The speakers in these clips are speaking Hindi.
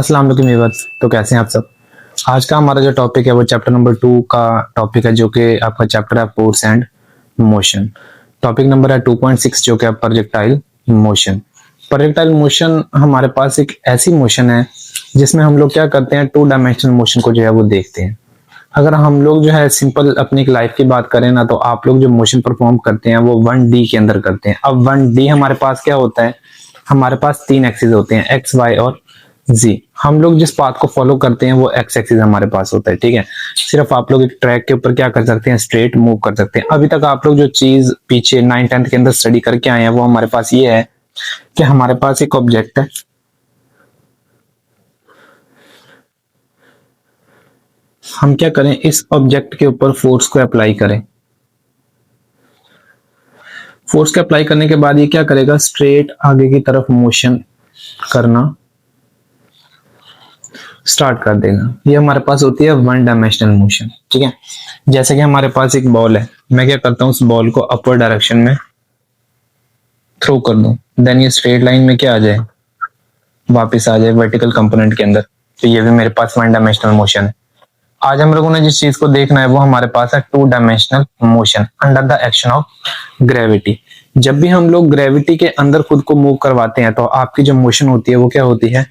अस्सलाम वालेकुम व्यूअर्स। तो कैसे हैं आप सब। आज का हमारा जो टॉपिक है वो चैप्टर नंबर 2 का टॉपिक है, जो कि आपका चैप्टर है force and motion. Topic number है 2.6 जो कि है प्रोजेक्टाइल मोशन। प्रोजेक्टाइल मोशन हमारे पास एक ऐसी मोशन है जिसमें हम लोग क्या करते हैं, टू डायमेंशनल मोशन को जो है वो देखते हैं। अगर हम लोग जो है सिंपल अपनी लाइफ की बात करें ना, तो आप लोग जो मोशन परफॉर्म करते हैं वो 1D के अंदर करते हैं। अब 1D हमारे पास क्या होता है, हमारे पास तीन एक्सिस होते हैं, एक्स वाई और जी। हम लोग जिस पाथ को फॉलो करते हैं वो एक्स एक्सिस हमारे पास होता है, ठीक है। सिर्फ आप लोग एक ट्रैक के ऊपर क्या कर सकते हैं, स्ट्रेट मूव कर सकते हैं। अभी तक आप लोग जो चीज पीछे 9th 10th के अंदर स्टडी करके आए हैं वो हमारे पास ये है कि हमारे पास एक ऑब्जेक्ट है, हम क्या करें, इस ऑब्जेक्ट के ऊपर फोर्स को अप्लाई करें। फोर्स को अप्लाई करने के बाद ये क्या करेगा, स्ट्रेट आगे की तरफ मोशन करना स्टार्ट कर देगा। ये हमारे पास होती है वन डायमेंशनल मोशन, ठीक है। जैसे कि हमारे पास एक बॉल है, मैं क्या करता हूँ, उस बॉल को अपवर्ड डायरेक्शन में थ्रो कर दूं, देन ये स्ट्रेट लाइन में क्या आ जाए, वापस आ जाए वर्टिकल कंपोनेंट के अंदर। तो ये भी मेरे पास वन डायमेंशनल मोशन है। आज हम लोगों ने जिस चीज को देखना है वो हमारे पास है to dimensional motion under the action of gravity. जब भी हम लोग ग्रेविटी के अंदर खुद को मूव करवाते हैं तो आपकी जो मोशन होती है वो क्या होती है,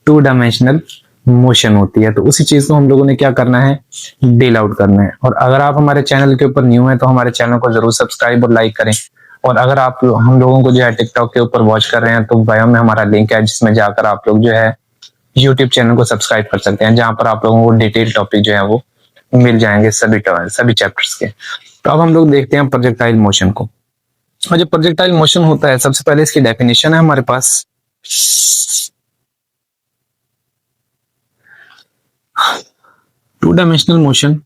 टू डायमेंशनल मोशन होती है। तो उसी चीज को हम लोगों ने क्या करना है, डील आउट करना है। और अगर आप हमारे चैनल के ऊपर न्यू है तो हमारे चैनल को जरूर सब्सक्राइब और लाइक करें। और अगर आप हम लोगों को जो है टिकटॉक के ऊपर वॉच कर रहे हैं तो बायो में हमारा लिंक है, जिसमें जाकर आप लोग जो है यूट्यूब चैनल को सब्सक्राइब कर सकते हैं, जहां पर आप लोगों को डिटेल टॉपिक जो है वो मिल जाएंगे सभी चैप्टर्स के। तो अब हम लोग देखते हैं प्रोजेक्टाइल मोशन को। और जो प्रोजेक्टाइल मोशन होता है, सबसे पहले इसकी डेफिनेशन है हमारे पास। Two dimensional motion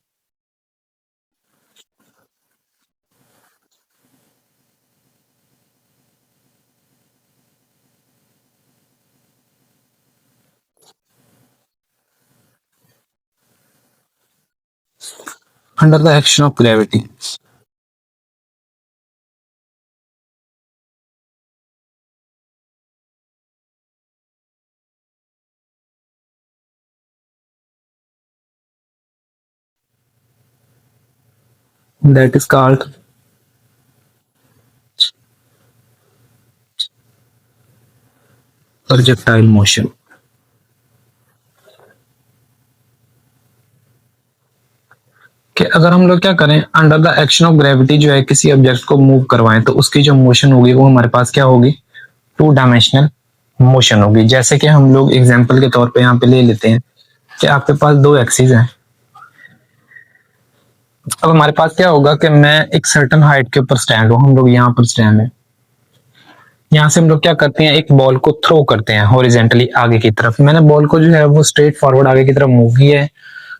under the action of gravity. That is called projectile motion. कि अगर हम लोग क्या करें, under the action of gravity जो है किसी ऑब्जेक्ट को मूव करवाएं तो उसकी जो मोशन होगी वो हमारे पास क्या होगी, टू डायमेंशनल मोशन होगी। जैसे कि हम लोग एग्जांपल के तौर पे यहाँ पे ले लेते हैं कि आपके पास दो एक्सिस हैं। अब हमारे पास क्या होगा कि मैं एक सर्टन हाइट के ऊपर स्टैंड हूँ, हम लोग यहाँ पर स्टैंड है। यहाँ से हम लोग क्या करते हैं, एक बॉल को थ्रो करते हैं हॉरिजेंटली आगे की तरफ। मैंने बॉल को जो है वो स्ट्रेट फॉरवर्ड आगे की तरफ मूव किया है।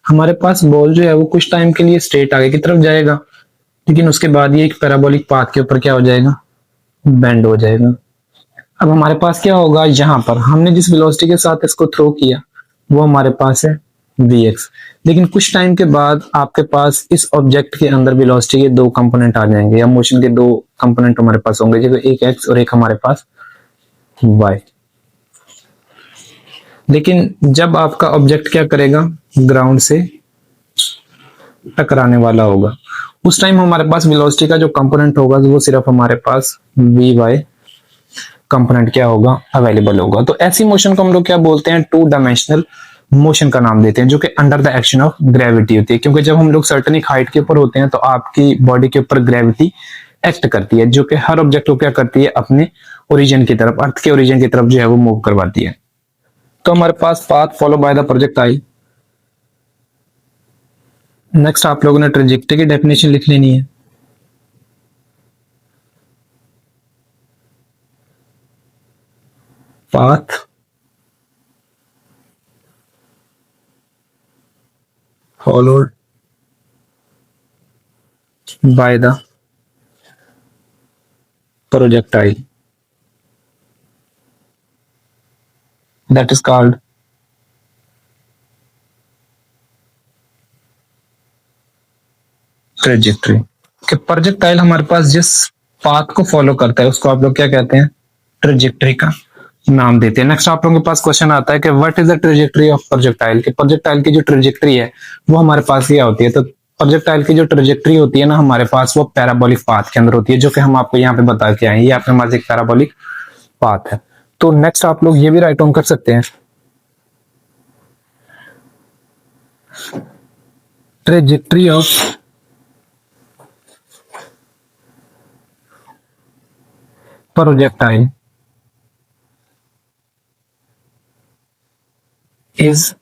हमारे पास बॉल जो है वो कुछ टाइम के लिए स्ट्रेट आगे की तरफ जाएगा, लेकिन उसके बाद ये एक पैराबोलिक पाथ के ऊपर क्या हो जाएगा, बेंड हो जाएगा। अब हमारे पास क्या होगा, यहाँ पर हमने जिस वेलोसिटी के साथ इसको थ्रो किया वो हमारे पास है vx। लेकिन कुछ टाइम के बाद आपके पास इस ऑब्जेक्ट के अंदर वेलोसिटी के दो कंपोनेंट आ जाएंगे, या मोशन के दो कंपोनेंट हमारे पास होंगे, जो एक x और एक हमारे पास y। लेकिन जब आपका ऑब्जेक्ट क्या करेगा, ग्राउंड से टकराने वाला होगा, उस टाइम हमारे पास वेलोसिटी का जो कंपोनेंट होगा वो सिर्फ हमारे पास vy कंपोनेंट क्या होगा, अवेलेबल होगा। तो ऐसी मोशन को हम लोग क्या बोलते हैं, टू डायमेंशनल मोशन का नाम देते हैं, जो कि under the action of gravity होती है। क्योंकि जब हम लोग सर्टेन एक हाइट के ऊपर होते हैं तो आपकी बॉडी के ऊपर ग्रेविटी एक्ट करती है, जो कि हर ऑब्जेक्ट को क्या करती है, अपने ओरिजिन की तरफ, अर्थ के ओरिजिन की तरफ जो है वो मूव करवाती है। तो हमारे पास path follow by the projectile. Next आप लोगों ने ट्रेजेक्टरी की डेफिनेशन लिख लेनी है। Path followed by the projectile, that is called trajectory। कि प्रोजेक्टाइल हमारे पास जिस पाथ को फॉलो करता है उसको आप लोग क्या कहते हैं, ट्रेजेक्टरी का नाम देते हैं। नेक्स्ट आप लोगों के पास क्वेश्चन आता है कि what is the trajectory of projectile, कि प्रोजेक्टाइल की जो ट्रेजेक्टरी है वो हमारे पास क्या होती है। तो प्रोजेक्टाइल की जो ट्रेजेक्टरी होती है ना हमारे पास, वो पैराबोलिक पाथ के अंदर होती है, जो कि हम आपको यहाँ पे बता के आए। ये आपके पास एक पैराबोलिक पाथ है। तो नेक्स्ट आप लोग ये भी राइट ऑन कर सकते हैं, trajectory of projectile is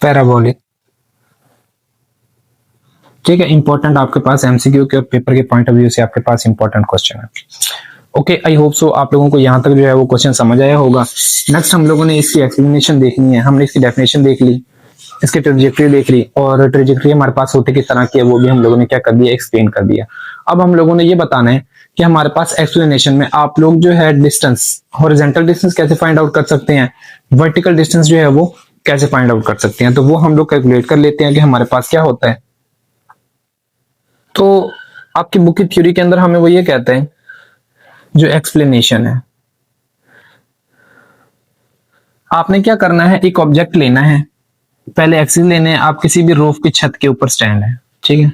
parabolic. ठीक है, इंपॉर्टेंट आपके पास एमसीक्यू के पेपर के पॉइंट ऑफ व्यू से आपके पास इंपॉर्टेंट क्वेश्चन है। ओके, आई होप सो आप लोगों को यहाँ तक जो है वो क्वेश्चन समझ आया होगा। नेक्स्ट हम लोगों ने इसकी एक्सप्लेनेशन देखनी है। हमने इसकी डेफिनेशन देख ली, इसकी ट्रेजेक्टरी देख ली, और ट्रेजेक्टरी हमारे पास होती किस तरह की है वो भी हम लोगों ने क्या कर दिया, एक्सप्लेन कर दिया। अब हम लोगों ने ये बताना है कि हमारे पास एक्सप्लेनेशन में आप लोग जो है डिस्टेंस, हॉरिजॉन्टल डिस्टेंस कैसे फाइंड आउट कर सकते हैं, वर्टिकल डिस्टेंस जो है वो कैसे फाइंड आउट कर सकते हैं। तो वो हम लोग कैलकुलेट कर लेते हैं कि हमारे पास क्या होता है। तो आपकी बुक की थ्योरी के अंदर हमें वो ये कहते हैं, जो एक्सप्लेनेशन है, आपने क्या करना है, एक ऑब्जेक्ट लेना है, पहले एक्सिस लेने हैं। आप किसी भी रूफ की छत के ऊपर स्टैंड है, ठीक है,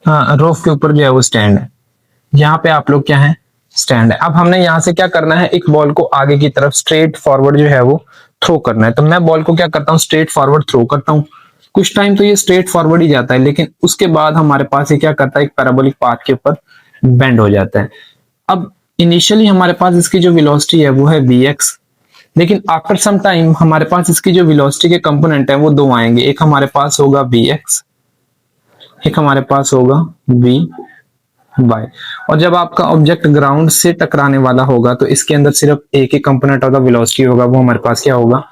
हाँ रूफ के ऊपर जो है वो स्टैंड है। यहाँ पे आप लोग क्या है, स्टैंड है। अब हमने यहाँ से क्या करना है, एक बॉल को आगे की तरफ स्ट्रेट फॉरवर्ड जो है वो थ्रो करना है। तो मैं बॉल को क्या करता हूँ, स्ट्रेट फॉरवर्ड थ्रो करता हूँ। कुछ टाइम तो ये स्ट्रेट फॉरवर्ड ही जाता है, लेकिन उसके बाद हमारे पास ये क्या करता है, एक पैराबोलिक पाथ के ऊपर बेंड हो जाता है। अब इनिशियली हमारे पास इसकी जो वेलोसिटी है वो है vx, लेकिन आफ्टर सम टाइम हमारे पास इसकी जो वेलोसिटी के कंपोनेंट है वो दो आएंगे। एक हमारे पास होगा vx, एक हमारे पास होगा vy। और जब आपका ऑब्जेक्ट ग्राउंड से टकराने वाला होगा तो इसके अंदर सिर्फ एक ही कंपोनेंट ऑफ द वेलोसिटी होगा, वो हमारे पास क्या होगा,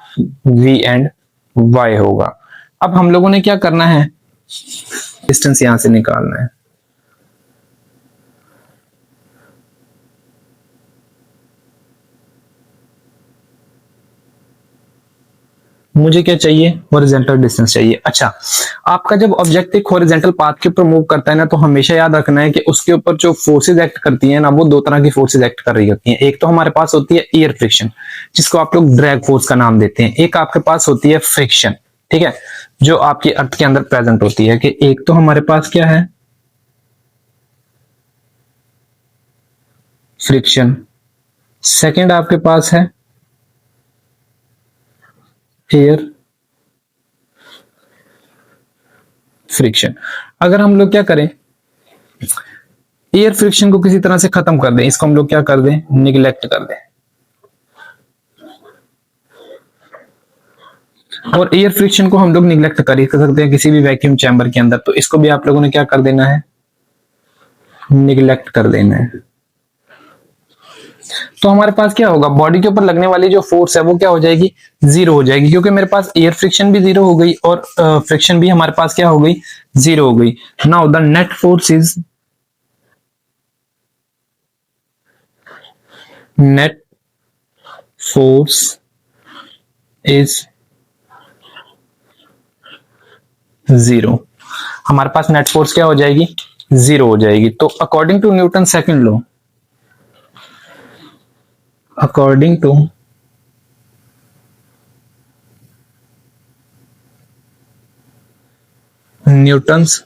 v एंड y होगा। अब हम लोगों ने क्या करना है, डिस्टेंस यहां से निकालना है। मुझे क्या चाहिए, हॉरिजॉन्टल डिस्टेंस चाहिए। अच्छा, आपका जब ऑब्जेक्ट एक हॉरिजॉन्टल पाथ के ऊपर मूव करता है ना, तो हमेशा याद रखना है कि उसके ऊपर जो फोर्सेज एक्ट करती हैं ना, वो दो तरह की फोर्सेज एक्ट कर रही होती हैं। एक तो हमारे पास होती है एयर फ्रिक्शन, जिसको आप लोग ड्रैग फोर्स का नाम देते हैं। एक आपके पास होती है फ्रिक्शन, ठीक है, जो आपकी अर्थ के अंदर प्रेजेंट होती है। कि एक तो हमारे पास क्या है, फ्रिक्शन, सेकेंड आपके पास है एयर फ्रिक्शन। अगर हम लोग क्या करें, एयर फ्रिक्शन को किसी तरह से खत्म कर दें, इसको हम लोग क्या कर दें, निगलेक्ट कर दें। और एयर फ्रिक्शन को हम लोग निगलेक्ट कर ही सकते हैं किसी भी वैक्यूम चैम्बर के अंदर, तो इसको भी आप लोगों ने क्या कर देना है, निगलेक्ट कर देना है। तो हमारे पास क्या होगा, बॉडी के ऊपर लगने वाली जो फोर्स है वो क्या हो जाएगी, जीरो हो जाएगी, क्योंकि मेरे पास एयर फ्रिक्शन भी जीरो हो गई और फ्रिक्शन भी हमारे पास क्या हो गई, जीरो हो गई। Now the net force is, net force is zero. हमारे पास नेट फोर्स क्या हो जाएगी, जीरो हो जाएगी। तो according to Newton second law, according to Newton's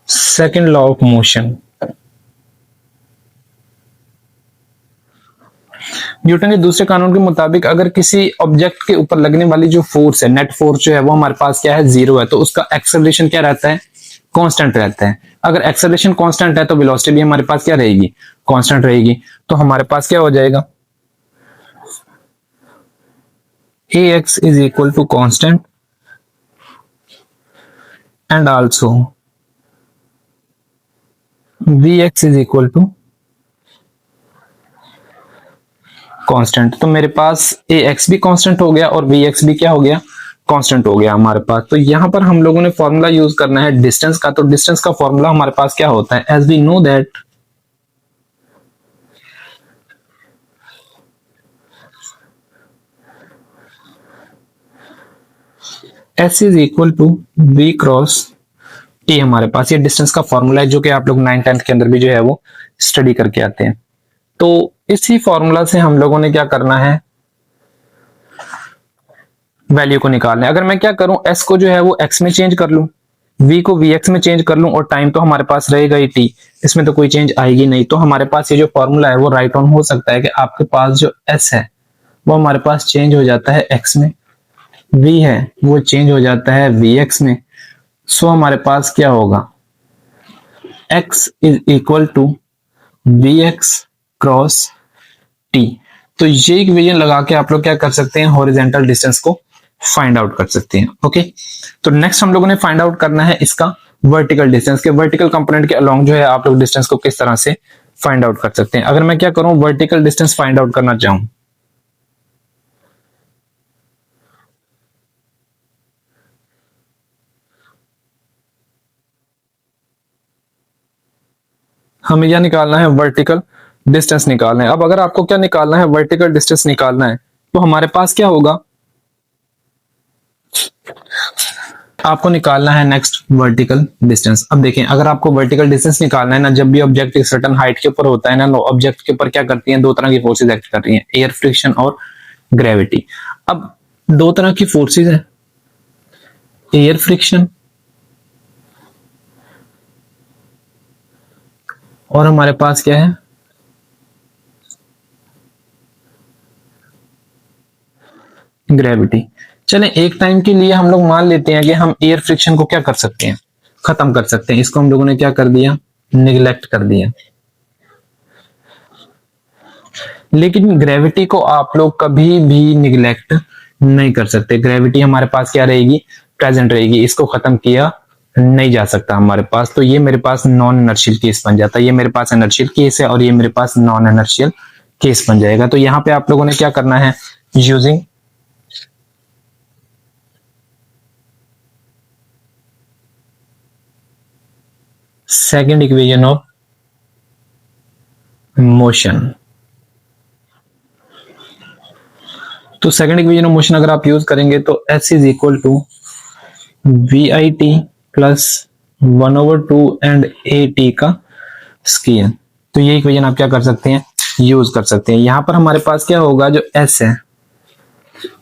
second law of motion, Newton के दूसरे कानून के मुताबिक अगर किसी ऑब्जेक्ट के ऊपर लगने वाली जो फोर्स है, नेट फोर्स जो है वो हमारे पास क्या है, जीरो है, तो उसका एक्सेलरेशन क्या रहता है, कांस्टेंट रहता है। अगर एक्सेलरेशन कांस्टेंट है तो वेलोसिटी भी हमारे पास क्या रहेगी, कांस्टेंट रहेगी। तो हमारे पास क्या हो जाएगा, ax is equal to constant and also vx is equal to constant. तो मेरे पास ax भी कांस्टेंट हो गया और vx भी क्या हो गया, कांस्टेंट हो गया हमारे पास। तो यहां पर हम लोगों ने फॉर्मूला यूज करना है डिस्टेंस का। तो डिस्टेंस का फॉर्मूला हमारे पास क्या होता है, as we know that s is equal to v cross t हमारे पास, ये डिस्टेंस का फॉर्मूला है जो कि आप लोग 9th-10th के अंदर भी जो है वो स्टडी करके आते हैं। तो इसी फॉर्मूला से हम लोगों ने क्या करना है, वैल्यू को निकालना है। अगर मैं क्या करूं, एस को जो है वो एक्स में चेंज कर लूं, वी को वी एक्स में चेंज कर लूं, और टाइम तो हमारे पास रहेगा ही टी, इसमें तो कोई चेंज आएगी नहीं। तो हमारे पास ये जो फॉर्मूला है वो राइट ऑन हो सकता है कि आपके पास जो एस है वो हमारे पास चेंज हो जाता है एक्स में, वी है वो चेंज हो जाता है वी एक्स में। सो हमारे पास क्या होगा, x is equal to v x cross t. तो ये इक्वेशन लगा के आप लोग क्या कर सकते हैं, हॉरिजॉन्टल डिस्टेंस को फाइंड आउट कर सकते हैं। ओके, तो नेक्स्ट हम लोगों ने फाइंड आउट करना है इसका वर्टिकल डिस्टेंस के, वर्टिकल कंपोनेंट के अलोंग जो है आप लोग डिस्टेंस को किस तरह से फाइंड आउट कर सकते हैं। अगर मैं क्या करूं, वर्टिकल डिस्टेंस फाइंड आउट करना चाहूं, हमें क्या निकालना है, वर्टिकल डिस्टेंस निकालना है। अब अगर आपको क्या निकालना है, वर्टिकल डिस्टेंस निकालना है, तो हमारे पास क्या होगा, आपको निकालना है नेक्स्ट वर्टिकल डिस्टेंस। अब देखें, अगर आपको वर्टिकल डिस्टेंस निकालना है ना, जब भी ऑब्जेक्ट एक सर्टेन हाइट के ऊपर होता है ना, ऑब्जेक्ट के ऊपर क्या करती हैं, दो तरह की फोर्सेज एक्ट कर रही हैं, एयर फ्रिक्शन और ग्रेविटी। अब दो तरह की फोर्सेज है, एयर फ्रिक्शन और हमारे पास क्या है, ग्रेविटी। चलें एक टाइम के लिए हम लोग मान लेते हैं कि हम एयर फ्रिक्शन को क्या कर सकते हैं, खत्म कर सकते हैं। इसको हम लोगों ने क्या कर दिया, निगलेक्ट कर दिया। लेकिन ग्रेविटी को आप लोग कभी भी निगलेक्ट नहीं कर सकते। ग्रेविटी हमारे पास क्या रहेगी, प्रेजेंट रहेगी, इसको खत्म किया नहीं जा सकता हमारे पास। तो ये मेरे पास नॉन इनर्शियल केस बन जाता है, ये मेरे पास इनर्शियल केस है और ये मेरे पास नॉन इनर्शियल केस बन जाएगा। तो यहां पे आप लोगों ने क्या करना है, using second equation of motion, तो सेकेंड इक्वेशन ऑफ मोशन अगर आप यूज करेंगे तो s is equal to we i t plus 1/2 and a t का स्क्वायर। तो ये इक्वेशन आप क्या कर सकते हैं, यूज कर सकते हैं। यहां पर हमारे पास क्या होगा, जो एस है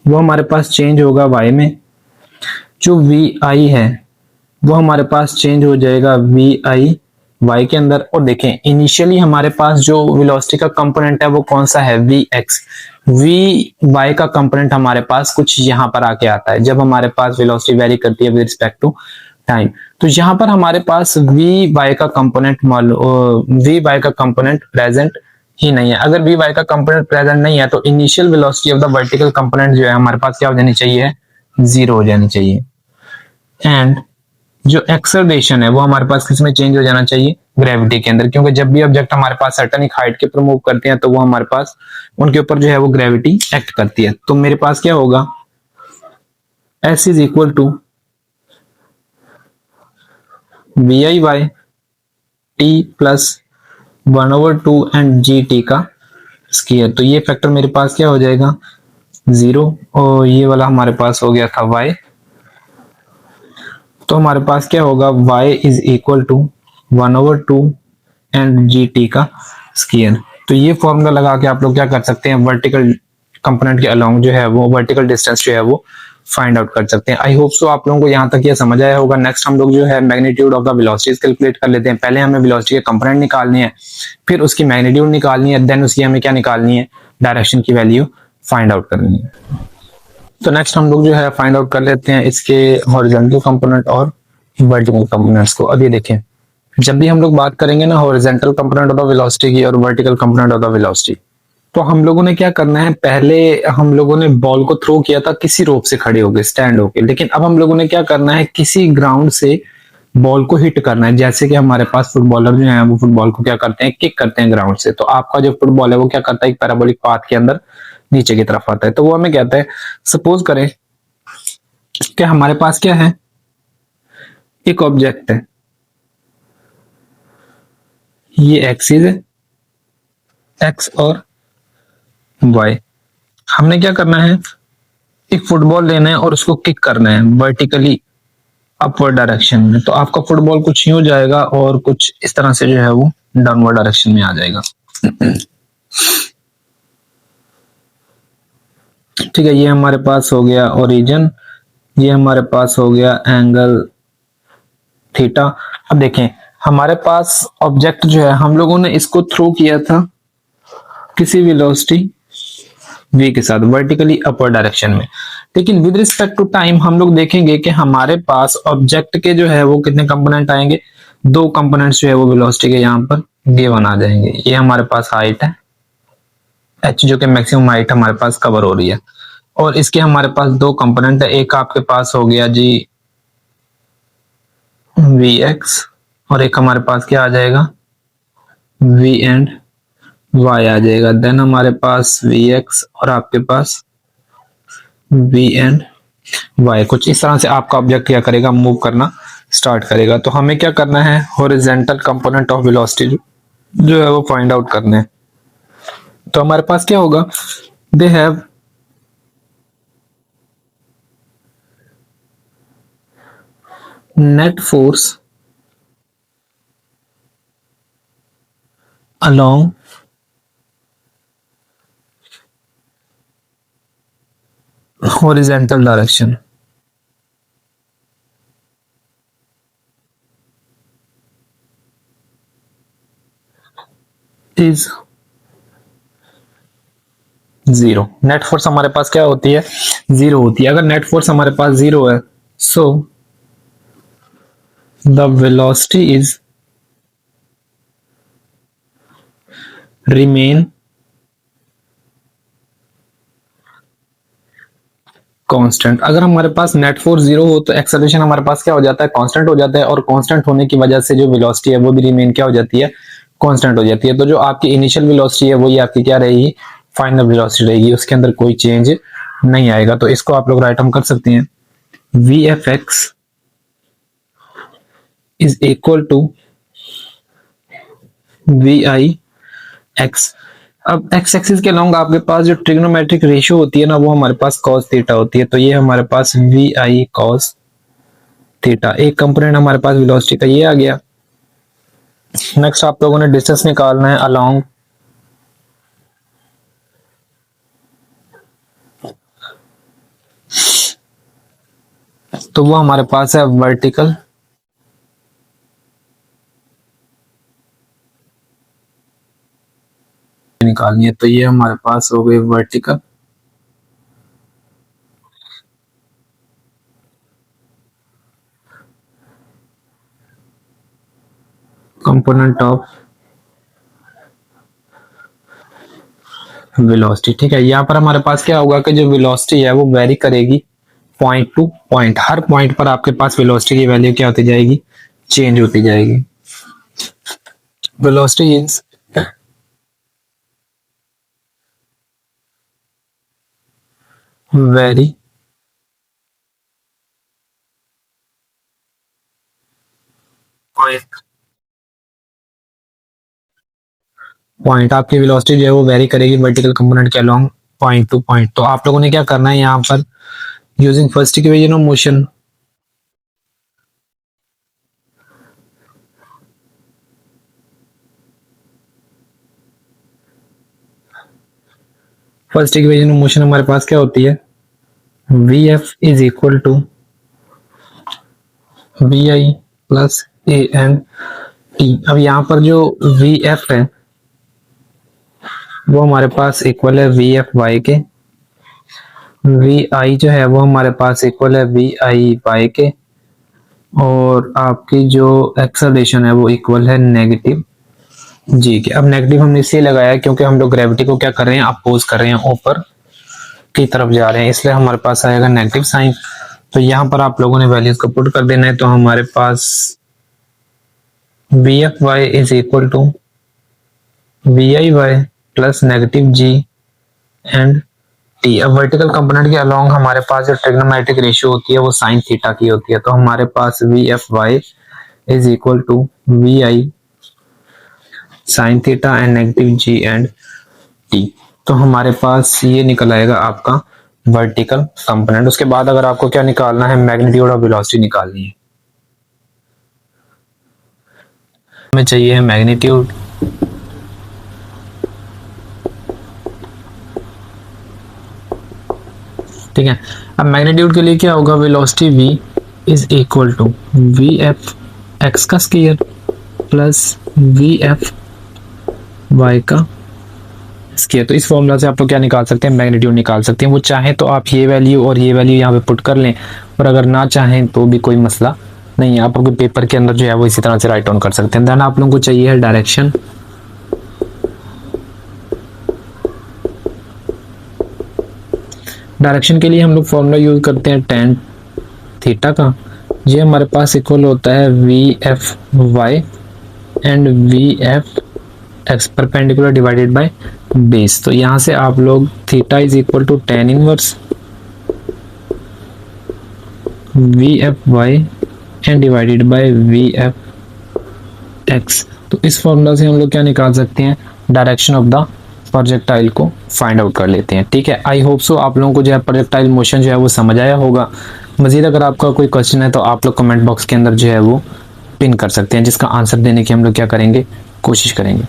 वो हमारे पास चेंज होगा वाई में, जो वी आई है वो हमारे पास चेंज हो जाएगा वी आई वाई के अंदर। और देखें इनिशियली हमारे पास जो वेलोसिटी का कंपोनेंट है वो कौन सा है, वी एक्स। वी वाई का कंपोनेंट हमारे पास कुछ यहां पर आके आता है जब हमारे पास वेलोसिटी वेरी करती है विद रिस्पेक्ट टू टाइम। तो यहां पर हमारे पास वी वाई का कंपोनेंट प्रेजेंट ही नहीं है। अगर वी वाई का कंपोनेंट प्रेजेंट नहीं है तो initial velocity of the vertical component जो है हमारे पास क्या हो जानी चाहिए, जीरो हो जानी चाहिए। एंड जो एक्सेलरेशन है वो हमारे पास किस में चेंज हो जाना चाहिए, ग्रेविटी के अंदर, क्योंकि जब भी ऑब्जेक्ट हमारे पास सर्टेन एक हाइट के ऊपर मूव करते हैं तो वो हमारे पास उनके ऊपर जो है वो ग्रेविटी एक्ट करती है। तो मेरे पास क्या होगा, s is equal to we i by t plus 1/2 and g t का स्क्वायर। तो ये फैक्टर मेरे पास क्या हो जाएगा, जीरो, और ये वाला हमारे पास हो गया था y। तो हमारे पास क्या होगा, y is equal to 1/2 and g t का स्क्वायर। तो ये फॉर्मूला लगा के आप लोग क्या कर सकते हैं, वर्टिकल कंपोनेंट के अलोंग जो है वो वर्टिकल डिस्टेंस जो है वो फाइंड आउट कर सकते हैं। आई होप सो आप लोगों को यहाँ तक ये समझ आया होगा। नेक्स्ट हम लोग जो है magnitude of the velocities calculate कर लेते हैं। पहले हमें वेलोसिटी के कंपोनेंट निकालने हैं, फिर उसकी मैग्नीट्यूड निकालनी है, देन उसकी हमें क्या निकालनी है, डायरेक्शन की वैल्यू फाइंड आउट करनी है। तो नेक्स्ट हम लोग जो है फाइंड आउट कर लेते हैं इसके हॉरिजॉन्टल कंपोनेंट और वर्टिकल कंपोनेंट्स को। अब ये देखें, जब भी हम लोग बात करेंगे ना horizontal component of the velocity की और vertical component of the velocity, तो हम लोगों ने क्या करना है, पहले हम लोगों ने बॉल को थ्रो किया था किसी रोप से खड़े होके, स्टैंड होके, लेकिन अब हम लोगों ने क्या करना है, किसी ग्राउंड से बॉल को हिट करना है। जैसे कि हमारे पास फुटबॉलर जो है वो फुटबॉल को क्या करते हैं, किक करते हैं ग्राउंड से। तो आपका जो फुटबॉल है वो क्या करता है, एक पैराबोलिक पाथ के अंदर नीचे की तरफ आता है। तो वो हमें कहता है, सपोज करें कि हमारे पास क्या है, एक ऑब्जेक्ट है, ये एक्सिस है, एक्स और वाई। हमने क्या करना है, एक फुटबॉल लेना है और उसको किक करना है वर्टिकली अपवर्ड डायरेक्शन में, तो आपका फुटबॉल कुछ यूं जाएगा और कुछ इस तरह से जो है वो डाउनवर्ड डायरेक्शन में आ जाएगा। ठीक है, ये हमारे पास हो गया ओरिजिन, ये हमारे पास हो गया एंगल थीटा। अब देखें हमारे पास ऑब्जेक्ट जो है हम लोगों ने इसको थ्रो किया था किसी वेलोसिटी v के साथ वर्टिकली अपवर्ड डायरेक्शन में, लेकिन विद रिस्पेक्ट टू टाइम हम लोग देखेंगे कि हमारे पास ऑब्जेक्ट के जो है वो कितने कंपोनेंट आएंगे, दो कंपोनेंट्स जो है वो वेलोसिटी के यहाँ पर गिवन आ जाएंगे। ये हमारे पास हाइट है h जो कि मैक्सिमम हाइट हमारे पास कवर हो रही है, और इसके हमारे पास दो कंपोनेंट है, एक आपके पास हो गया जी vx और एक हमारे पास क्या आ जाएगा v एंड y आ जाएगा। देन हमारे पास vx और आपके पास v एंड y, कुछ इस तरह से आपका ऑब्जेक्ट क्या करेगा, मूव करना स्टार्ट करेगा। तो हमें क्या करना है, हॉरिजॉन्टल कंपोनेंट ऑफ वेलोसिटी जो है वो फाइंड आउट करना है। तो हमारे पास क्या होगा, they have net force along horizontal direction is zero. Net force हमारे पास क्या होती है, जीरो होती है। अगर नेट फोर्स हमारे पास जीरो है, so the velocity is remain constant. अगर हमारे पास नेट फोर्स जीरो हो तो एक्सेलरेशन हमारे पास क्या हो जाता है, कांस्टेंट हो जाता है, और कांस्टेंट होने की वजह से जो वेलोसिटी है वो भी रिमेन क्या हो जाती है, कांस्टेंट हो जाती है। तो जो आपकी इनिशियल वेलोसिटी है वही आपकी क्या रहेगी, फाइनल वेलोसिटी रहेगी, उसके अंदर कोई चेंज नहीं आएगा। तो इसको आप लोग राइट हम कर सकते हैं, v F x is equal to we i x. अब एक्स एक्सिस के अलोंग आपके पास जो ट्रिग्नोमेट्रिक रेशियो होती है ना, वो हमारे पास cos थीटा होती है। तो ये हमारे पास वी आई cos थीटा, एक कंपोनेंट हमारे पास वेलोसिटी का ये आ गया। नेक्स्ट आप लोगों ने डिस्टेंस निकालना है अलोंग तो वो हमारे पास है वर्टिकल निकालनी है। तो ये हमारे पास हो गई वर्टिकल कंपोनेंट ऑफ वेलोसिटी। ठीक है, यहाँ पर हमारे पास क्या होगा कि जो वेलोसिटी है वो वेरी करेगी point to point, her point पर आपके पास वेलोसिटी की वैल्यू क्या होती जाएगी, चेंज होती जाएगी। वेलोसिटी इज वेरी पॉइंट, आपकी वेलोसिटी जो है वो वेरी करेगी वर्टिकल कंपोनेंट के अलोंग पॉइंट टू पॉइंट। तो आप लोगों ने क्या करना है, यहाँ पर using first equation of motion first equation of motion हमारे पास क्या होती है, V F is equal to we I plus A N T. अब यहाँ पर जो वी एफ है वो हमारे पास इक्वल है वी एफ वाई के, वी आई जो है वो हमारे पास इक्वल है वी आई वाई के, और आपकी जो एक्सेलरेशन है वो इक्वल है नेगेटिव जी के। अब नेगेटिव हमने इसलिए लगाया क्योंकि हम लोग ग्रेविटी को क्या कर रहे हैं, अपोज कर रहे हैं, ऊपर की तरफ जा रहे हैं, इसलिए हमारे पास आएगा नेगेटिव साइन। तो यहाँ पर आप लोगों ने वैल्यूज को पुट कर देना है। तो हमारे पास V F Y is equal to we I Y plus negative G and T. अब वर्टिकल कंपोनेंट के अलोंग हमारे पास जो ट्रिग्नोमेट्रिक रेशियो होती है वो साइन थीटा की होती है। तो हमारे पास V F Y is equal to we I sine theta and negative G and T. तो हमारे पास ये निकल आएगा आपका वर्टिकल कंपोनेंट। उसके बाद अगर आपको क्या निकालना है, मैग्नीट्यूड ऑफ वेलोसिटी निकालनी है। हमें चाहिए है मैग्नीट्यूड, ठीक है। अब मैग्नीट्यूड के लिए क्या होगा, velocity v is equal to V F X का square plus V F Y का स्क्वायर। तो इस फॉर्मूला से आप लोग क्या निकाल सकते हैं, मैग्नीट्यूड निकाल सकते हैं। वो चाहे तो आप ये वैल्यू और ये वैल्यू यहाँ पे पुट कर लें, और अगर ना चाहें तो भी कोई मसला नहीं है, आप लोग पेपर के अंदर जो है वो इसी तरह से राइट डाउन कर सकते हैं। देन आप लोगों को चाहिए है डायरेक्शन, डायरेक्शन के लिए हम लोग फॉर्मूला यूज करते हैं टेन थीटा का। ये हमारे पास इक्वल होता है V F Y and V F X perpendicular divided by base. तो यहाँ से आप लोग theta is equal to tan inverse V F Y and divided by V F X. तो इस फॉर्मूला से हम लोग क्या निकाल सकते हैं, डायरेक्शन ऑफ द प्रोजेक्टाइल को फाइंड आउट कर लेते हैं, ठीक है। आई होप सो आप लोगों को जो है प्रोजेक्टाइल मोशन जो है वो समझ आया होगा। मजीद अगर आपका कोई क्वेश्चन है तो आप लोग कमेंट बॉक्स के अंदर जो है वो पिन कर सकते हैं, जिसका आंसर देने की हम लोग क्या करेंगे, कोशिश करेंगे।